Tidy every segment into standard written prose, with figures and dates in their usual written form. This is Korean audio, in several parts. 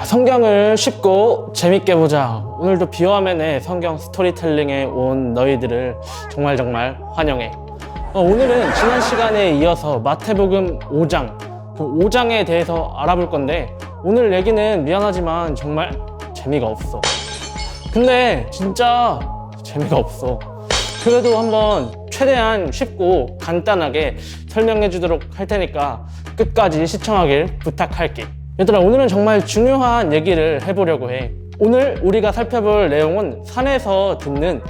성경을 쉽고 재밌게 보자. 오늘도 비화면에 성경 스토리텔링에 온 너희들을 정말 환영해. 오늘은 지난 시간에 이어서 마태복음 5장, 그 5장에 대해서 알아볼 건데, 오늘 얘기는 미안하지만 정말 재미가 없어. 근데 진짜 재미가 없어. 그래도 한번 최대한 쉽고 간단하게 설명해 주도록 할 테니까 끝까지 시청하길 부탁할게. 얘들아, 오늘은 정말 중요한 얘기를 해보려고 해. 오늘 우리가 살펴볼 내용은 산에서 듣는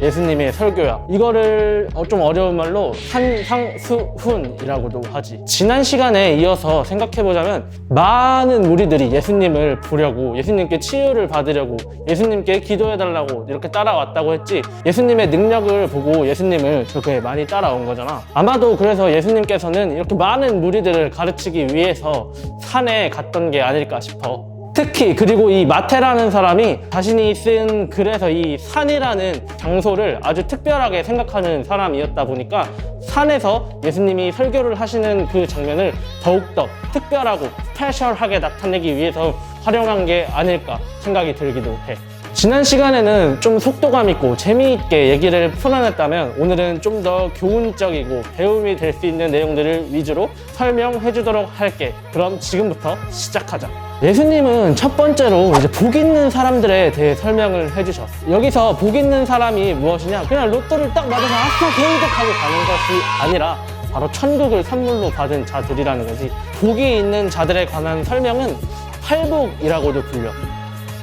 예수님의 설교야. 이거를 좀 어려운 말로 산상수훈이라고도 하지. 지난 시간에 이어서 생각해보자면 많은 무리들이 예수님을 보려고, 예수님께 치유를 받으려고, 예수님께 기도해달라고 이렇게 따라왔다고 했지. 예수님의 능력을 보고 예수님을 그렇게 많이 따라온 거잖아. 아마도 그래서 예수님께서는 이렇게 많은 무리들을 가르치기 위해서 산에 갔던 게 아닐까 싶어. 특히 그리고 이 마태라는 사람이 자신이 쓴 글에서 이 산이라는 장소를 아주 특별하게 생각하는 사람이었다 보니까 산에서 예수님이 설교를 하시는 그 장면을 더욱더 특별하고 스페셜하게 나타내기 위해서 활용한 게 아닐까 생각이 들기도 해. 지난 시간에는 좀 속도감 있고 재미있게 얘기를 풀어냈다면 오늘은 좀 더 교훈적이고 배움이 될 수 있는 내용들을 위주로 설명해 주도록 할게. 그럼 지금부터 시작하자. 예수님은 첫 번째로 이제 복 있는 사람들에 대해 설명을 해주셨어. 여기서 복 있는 사람이 무엇이냐? 그냥 로또를 딱 맞아서 아싸 개이득하고 가는 것이 아니라 바로 천국을 선물로 받은 자들이라는 거지. 복이 있는 자들에 관한 설명은 팔복이라고도 불려.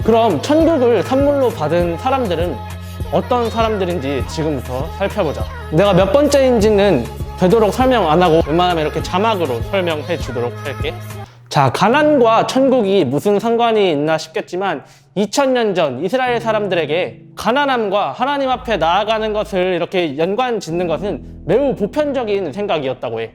그럼 천국을 선물로 받은 사람들은 어떤 사람들인지 지금부터 살펴보자. 내가 몇 번째인지는 되도록 설명 안 하고 웬만하면 이렇게 자막으로 설명해 주도록 할게. 자, 가난과 천국이 무슨 상관이 있나 싶겠지만 2000년 전 이스라엘 사람들에게 가난함과 하나님 앞에 나아가는 것을 이렇게 연관 짓는 것은 매우 보편적인 생각이었다고 해.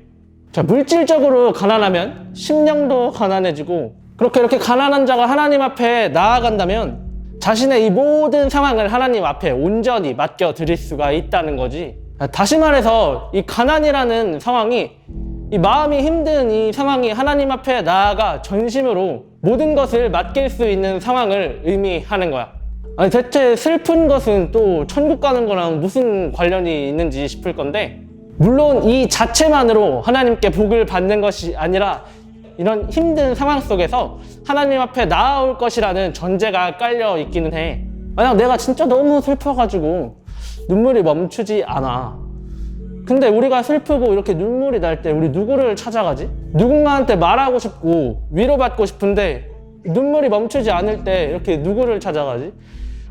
자, 물질적으로 가난하면 심령도 가난해지고, 그렇게 이렇게 가난한 자가 하나님 앞에 나아간다면 자신의 이 모든 상황을 하나님 앞에 온전히 맡겨 드릴 수가 있다는 거지. 다시 말해서 이 가난이라는 상황이, 이 마음이 힘든 이 상황이 하나님 앞에 나아가 전심으로 모든 것을 맡길 수 있는 상황을 의미하는 거야. 아니, 대체 슬픈 것은 또 천국 가는 거랑 무슨 관련이 있는지 싶을 건데, 물론 이 자체만으로 하나님께 복을 받는 것이 아니라 이런 힘든 상황 속에서 하나님 앞에 나아올 것이라는 전제가 깔려 있기는 해. 만약 내가 진짜 너무 슬퍼가지고 눈물이 멈추지 않아. 근데 우리가 슬프고 이렇게 눈물이 날 때 우리 누구를 찾아가지? 누군가한테 말하고 싶고 위로받고 싶은데 눈물이 멈추지 않을 때 이렇게 누구를 찾아가지?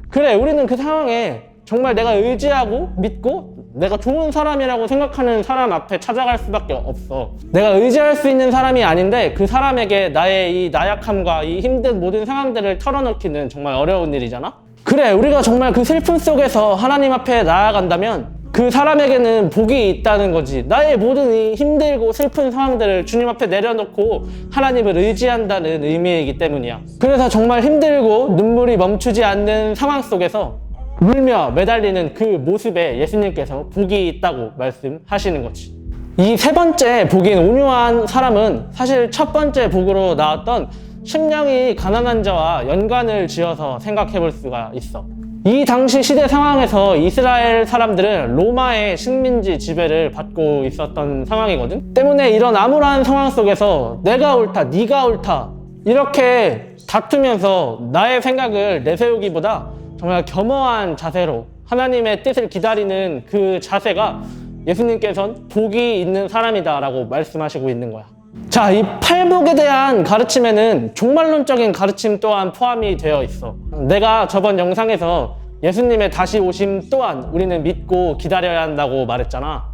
그래, 우리는 그 상황에 정말 내가 의지하고 믿고 내가 좋은 사람이라고 생각하는 사람 앞에 찾아갈 수밖에 없어. 내가 의지할 수 있는 사람이 아닌데 그 사람에게 나의 이 나약함과 이 힘든 모든 상황들을 털어놓기는 정말 어려운 일이잖아? 그래, 우리가 정말 그 슬픔 속에서 하나님 앞에 나아간다면 그 사람에게는 복이 있다는 거지. 나의 모든 이 힘들고 슬픈 상황들을 주님 앞에 내려놓고 하나님을 의지한다는 의미이기 때문이야. 그래서 정말 힘들고 눈물이 멈추지 않는 상황 속에서 울며 매달리는 그 모습에 예수님께서 복이 있다고 말씀하시는 거지. 이 세 번째 복인 온유한 사람은 사실 첫 번째 복으로 나왔던 심령이 가난한 자와 연관을 지어서 생각해 볼 수가 있어. 이 당시 시대 상황에서 이스라엘 사람들은 로마의 식민지 지배를 받고 있었던 상황이거든. 때문에 이런 암울한 상황 속에서 내가 옳다, 네가 옳다 이렇게 다투면서 나의 생각을 내세우기보다 정말 겸허한 자세로 하나님의 뜻을 기다리는 그 자세가 예수님께서는 복이 있는 사람이다 라고 말씀하시고 있는 거야. 자, 이 팔복에 대한 가르침에는 종말론적인 가르침 또한 포함이 되어 있어. 내가 저번 영상에서 예수님의 다시 오심 또한 우리는 믿고 기다려야 한다고 말했잖아.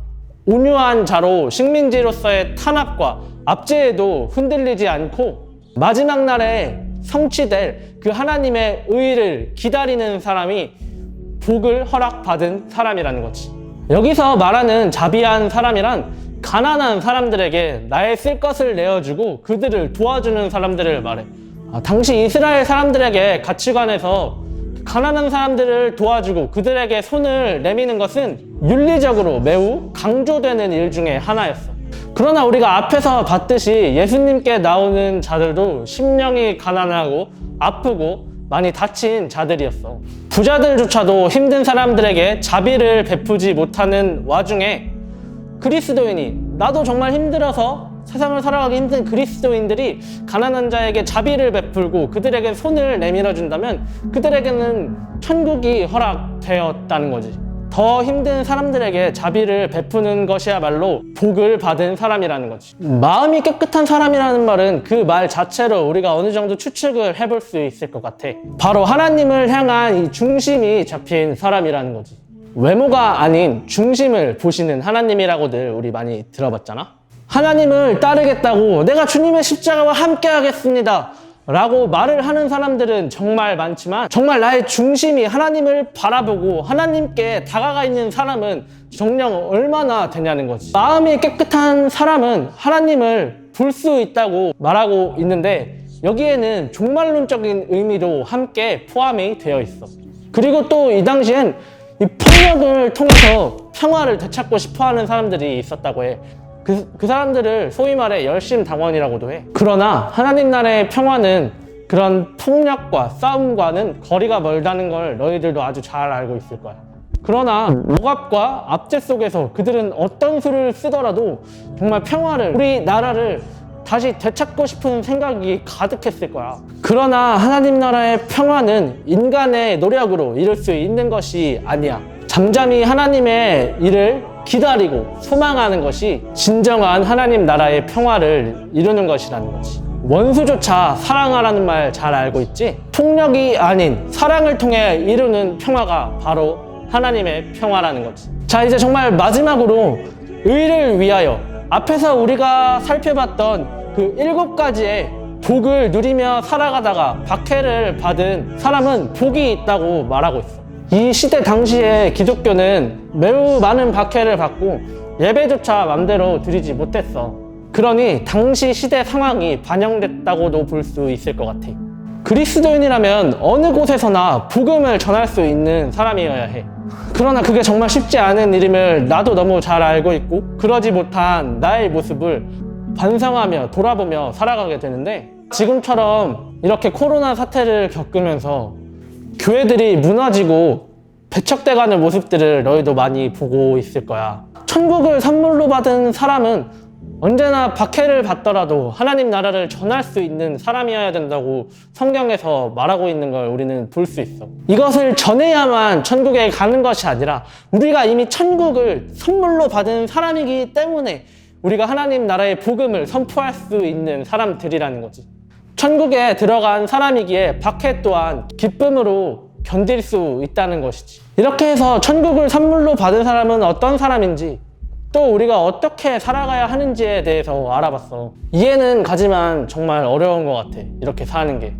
온유한 자로 식민지로서의 탄압과 압제에도 흔들리지 않고 마지막 날에 성취될 그 하나님의 의를 기다리는 사람이 복을 허락받은 사람이라는 거지. 여기서 말하는 자비한 사람이란 가난한 사람들에게 나의 쓸 것을 내어주고 그들을 도와주는 사람들을 말해. 당시 이스라엘 사람들에게 가치관에서 가난한 사람들을 도와주고 그들에게 손을 내미는 것은 윤리적으로 매우 강조되는 일 중에 하나였어. 그러나 우리가 앞에서 봤듯이 예수님께 나오는 자들도 심령이 가난하고 아프고 많이 다친 자들이었어. 부자들조차도 힘든 사람들에게 자비를 베푸지 못하는 와중에 그리스도인이, 나도 정말 힘들어서 세상을 살아가기 힘든 그리스도인들이 가난한 자에게 자비를 베풀고 그들에게 손을 내밀어 준다면 그들에게는 천국이 허락되었다는 거지. 더 힘든 사람들에게 자비를 베푸는 것이야말로 복을 받은 사람이라는 거지. 마음이 깨끗한 사람이라는 말은 그 말 자체로 우리가 어느 정도 추측을 해볼 수 있을 것 같아. 바로 하나님을 향한 이 중심이 잡힌 사람이라는 거지. 외모가 아닌 중심을 보시는 하나님이라고들 우리 많이 들어봤잖아. 하나님을 따르겠다고 내가 주님의 십자가와 함께 하겠습니다 라고 말을 하는 사람들은 정말 많지만 정말 나의 중심이 하나님을 바라보고 하나님께 다가가 있는 사람은 정녕 얼마나 되냐는 거지. 마음이 깨끗한 사람은 하나님을 볼 수 있다고 말하고 있는데 여기에는 종말론적인 의미도 함께 포함이 되어 있어. 그리고 또 이 당시엔 이 폭력을 통해서 평화를 되찾고 싶어하는 사람들이 있었다고 해. 그 사람들을 소위 말해 열심당원이라고도 해. 그러나 하나님 나라의 평화는 그런 폭력과 싸움과는 거리가 멀다는 걸 너희들도 아주 잘 알고 있을 거야. 그러나 억압과 압제 속에서 그들은 어떤 수를 쓰더라도 정말 평화를, 우리 나라를 다시 되찾고 싶은 생각이 가득했을 거야. 그러나 하나님 나라의 평화는 인간의 노력으로 이룰 수 있는 것이 아니야. 잠잠히 하나님의 일을 기다리고 소망하는 것이 진정한 하나님 나라의 평화를 이루는 것이라는 거지. 원수조차 사랑하라는 말 잘 알고 있지? 폭력이 아닌 사랑을 통해 이루는 평화가 바로 하나님의 평화라는 거지. 자, 이제 정말 마지막으로 의를 위하여, 앞에서 우리가 살펴봤던 그 7가지의 복을 누리며 살아가다가 박해를 받은 사람은 복이 있다고 말하고 있어. 이 시대 당시에 기독교는 매우 많은 박해를 받고 예배조차 맘대로 드리지 못했어. 그러니 당시 시대 상황이 반영됐다고도 볼 수 있을 것 같아. 그리스도인이라면 어느 곳에서나 복음을 전할 수 있는 사람이어야 해. 그러나 그게 정말 쉽지 않은 일임을 나도 너무 잘 알고 있고, 그러지 못한 나의 모습을 반성하며 돌아보며 살아가게 되는데, 지금처럼 이렇게 코로나 사태를 겪으면서 교회들이 무너지고 배척돼가는 모습들을 너희도 많이 보고 있을 거야. 천국을 선물로 받은 사람은 언제나 박해를 받더라도 하나님 나라를 전할 수 있는 사람이어야 된다고 성경에서 말하고 있는 걸 우리는 볼 수 있어. 이것을 전해야만 천국에 가는 것이 아니라 우리가 이미 천국을 선물로 받은 사람이기 때문에 우리가 하나님 나라의 복음을 선포할 수 있는 사람들이라는 거지. 천국에 들어간 사람이기에 박해 또한 기쁨으로 견딜 수 있다는 것이지. 이렇게 해서 천국을 선물로 받은 사람은 어떤 사람인지, 또 우리가 어떻게 살아가야 하는지에 대해서 알아봤어. 이해는 가지만 정말 어려운 것 같아, 이렇게 사는 게.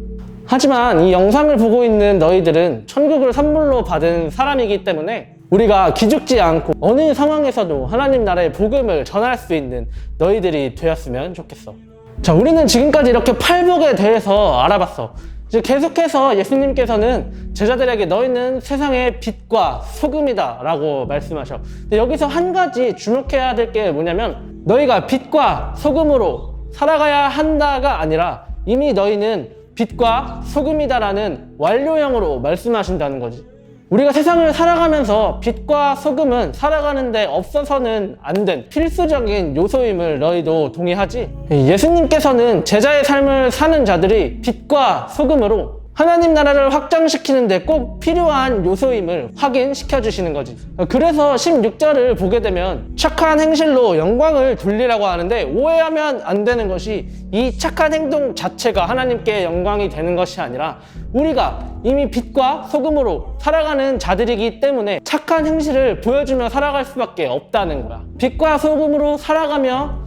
하지만 이 영상을 보고 있는 너희들은 천국을 선물로 받은 사람이기 때문에 우리가 기죽지 않고 어느 상황에서도 하나님 나라의 복음을 전할 수 있는 너희들이 되었으면 좋겠어. 자, 우리는 지금까지 이렇게 팔복에 대해서 알아봤어. 이제 계속해서 예수님께서는 제자들에게 너희는 세상의 빛과 소금이다 라고 말씀하셔. 근데 여기서 한 가지 주목해야 될 게 뭐냐면, 너희가 빛과 소금으로 살아가야 한다가 아니라 이미 너희는 빛과 소금이다라는 완료형으로 말씀하신다는 거지. 우리가 세상을 살아가면서 빛과 소금은 살아가는데 없어서는 안 된 필수적인 요소임을 너희도 동의하지? 예수님께서는 제자의 삶을 사는 자들이 빛과 소금으로 하나님 나라를 확장시키는데 꼭 필요한 요소임을 확인시켜 주시는 거지. 그래서 16절을 보게 되면 착한 행실로 영광을 돌리라고 하는데, 오해하면 안 되는 것이 이 착한 행동 자체가 하나님께 영광이 되는 것이 아니라 우리가 이미 빛과 소금으로 살아가는 자들이기 때문에 착한 행실을 보여주며 살아갈 수밖에 없다는 거야. 빛과 소금으로 살아가며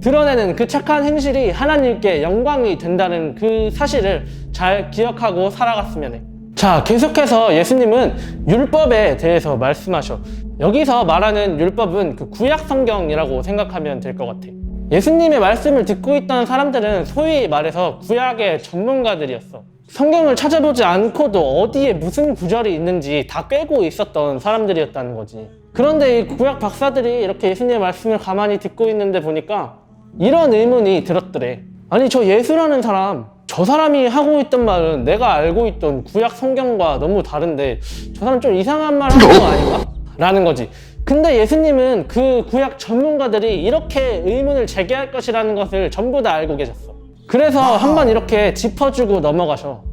드러내는 그 착한 행실이 하나님께 영광이 된다는 그 사실을 잘 기억하고 살아갔으면 해. 자, 계속해서 예수님은 율법에 대해서 말씀하셔. 여기서 말하는 율법은 그 구약 성경이라고 생각하면 될 것 같아. 예수님의 말씀을 듣고 있던 사람들은 소위 말해서 구약의 전문가들이었어. 성경을 찾아보지 않고도 어디에 무슨 구절이 있는지 다 꿰고 있었던 사람들이었다는 거지. 그런데 이 구약 박사들이 이렇게 예수님의 말씀을 가만히 듣고 있는데 보니까 이런 의문이 들었더래. 아니, 저 예수라는 사람, 저 사람이 하고 있던 말은 내가 알고 있던 구약 성경과 너무 다른데 저 사람 좀 이상한 말 하는 거 아닌가? 라는 거지. 근데 예수님은 그 구약 전문가들이 이렇게 의문을 제기할 것이라는 것을 전부 다 알고 계셨어. 그래서 한번 이렇게 짚어주고 넘어가셔.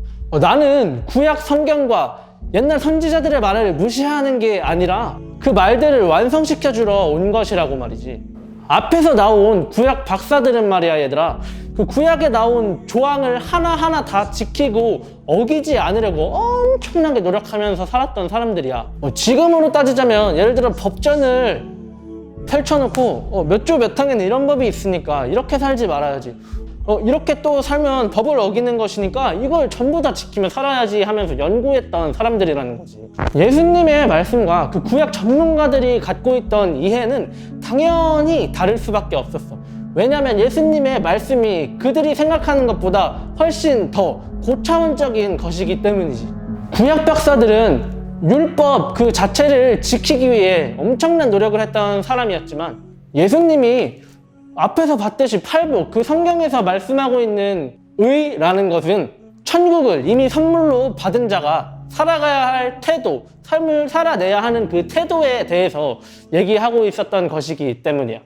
나는 구약 성경과 옛날 선지자들의 말을 무시하는 게 아니라 그 말들을 완성시켜주러 온 것이라고 말이지. 앞에서 나온 구약 박사들은 말이야, 얘들아. 그 구약에 나온 조항을 하나하나 다 지키고 어기지 않으려고 엄청나게 노력하면서 살았던 사람들이야. 지금으로 따지자면 예를 들어 법전을 펼쳐놓고 몇 조 몇 항에는 이런 법이 있으니까 이렇게 살지 말아야지. 이렇게 또 살면 법을 어기는 것이니까 이걸 전부 다 지키며 살아야지 하면서 연구했던 사람들이라는 거지. 예수님의 말씀과 그 구약 전문가들이 갖고 있던 이해는 당연히 다를 수밖에 없었어. 왜냐하면 예수님의 말씀이 그들이 생각하는 것보다 훨씬 더 고차원적인 것이기 때문이지. 구약 박사들은 율법 그 자체를 지키기 위해 엄청난 노력을 했던 사람이었지만 예수님이 앞에서 봤듯이 팔복, 그 성경에서 말씀하고 있는 의라는 것은 천국을 이미 선물로 받은 자가 살아가야 할 태도, 삶을 살아내야 하는 그 태도에 대해서 얘기하고 있었던 것이기 때문이야.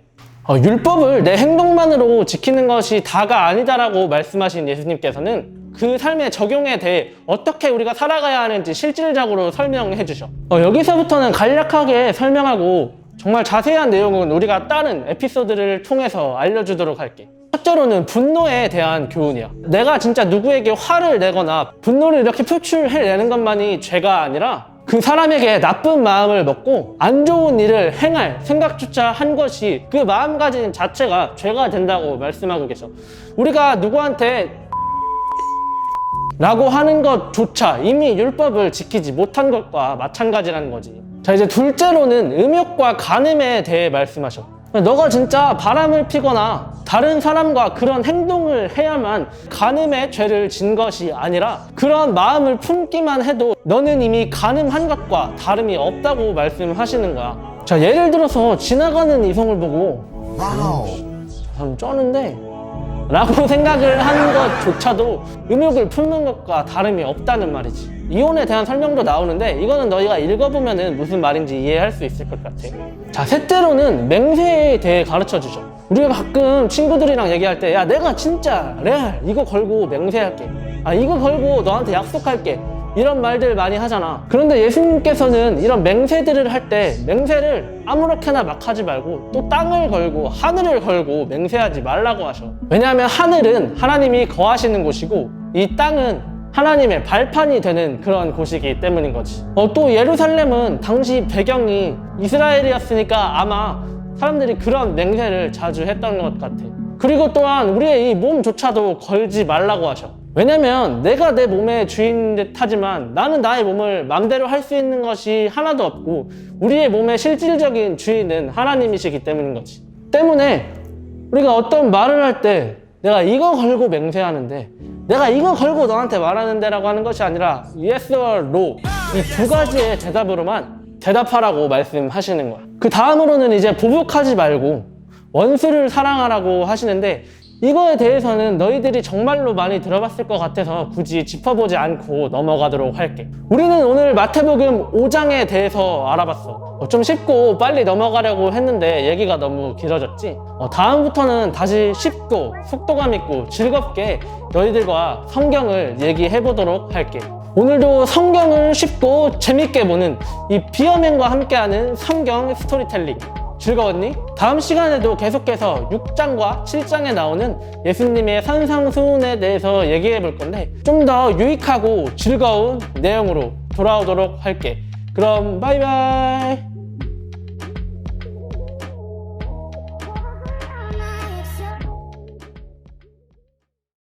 율법을 내 행동만으로 지키는 것이 다가 아니다라고 말씀하신 예수님께서는 그 삶의 적용에 대해 어떻게 우리가 살아가야 하는지 실질적으로 설명해 주셔. 여기서부터는 간략하게 설명하고 정말 자세한 내용은 우리가 다른 에피소드를 통해서 알려주도록 할게. 첫째로는 분노에 대한 교훈이야. 내가 진짜 누구에게 화를 내거나 분노를 이렇게 표출해내는 것만이 죄가 아니라 그 사람에게 나쁜 마음을 먹고 안 좋은 일을 행할 생각조차 한 것이 그 마음가짐 자체가 죄가 된다고 말씀하고 계셔. 우리가 누구한테 라고 하는 것조차 이미 율법을 지키지 못한 것과 마찬가지라는 거지. 자, 이제 둘째로는 음욕과 간음에 대해 말씀하셔. 너가 진짜 바람을 피거나 다른 사람과 그런 행동을 해야만 간음의 죄를 진 것이 아니라 그런 마음을 품기만 해도 너는 이미 간음한 것과 다름이 없다고 말씀하시는 거야. 자, 예를 들어서 지나가는 이성을 보고 저 사람 쩌는데 라고 생각을 하는 것조차도 음욕을 품는 것과 다름이 없다는 말이지. 이혼에 대한 설명도 나오는데 이거는 너희가 읽어보면 무슨 말인지 이해할 수 있을 것 같아. 자, 셋째로는 맹세에 대해 가르쳐 주죠. 우리가 가끔 친구들이랑 얘기할 때 야, 내가 진짜 레알 이거 걸고 맹세할게, 이거 걸고 너한테 약속할게, 이런 말들 많이 하잖아. 그런데 예수님께서는 이런 맹세들을 할 때 맹세를 아무렇게나 막 하지 말고 또 땅을 걸고 하늘을 걸고 맹세하지 말라고 하셔. 왜냐하면 하늘은 하나님이 거하시는 곳이고 이 땅은 하나님의 발판이 되는 그런 곳이기 때문인 거지. 또 예루살렘은 당시 배경이 이스라엘이었으니까 아마 사람들이 그런 맹세를 자주 했던 것 같아. 그리고 또한 우리의 이 몸조차도 걸지 말라고 하셔. 왜냐면 내가 내 몸의 주인인 듯 하지만 나는 나의 몸을 맘대로 할 수 있는 것이 하나도 없고 우리의 몸의 실질적인 주인은 하나님이시기 때문인 거지. 때문에 우리가 어떤 말을 할 때 내가 이거 걸고 맹세하는데, 내가 이거 걸고 너한테 말하는데 라고 하는 것이 아니라 yes or no, 이 두 가지의 대답으로만 대답하라고 말씀하시는 거야. 그 다음으로는 이제 보복하지 말고 원수를 사랑하라고 하시는데, 이거에 대해서는 너희들이 정말로 많이 들어봤을 것 같아서 굳이 짚어보지 않고 넘어가도록 할게. 우리는 오늘 마태복음 5장에 대해서 알아봤어. 좀 쉽고 빨리 넘어가려고 했는데 얘기가 너무 길어졌지? 다음부터는 다시 쉽고 속도감 있고 즐겁게 너희들과 성경을 얘기해보도록 할게. 오늘도 성경을 쉽고 재밌게 보는 이 비어맨과 함께하는 성경 스토리텔링 즐거웠니? 다음 시간에도 계속해서 6장과 7장에 나오는 예수님의 산상수훈에 대해서 얘기해 볼 건데 좀 더 유익하고 즐거운 내용으로 돌아오도록 할게. 그럼 바이바이.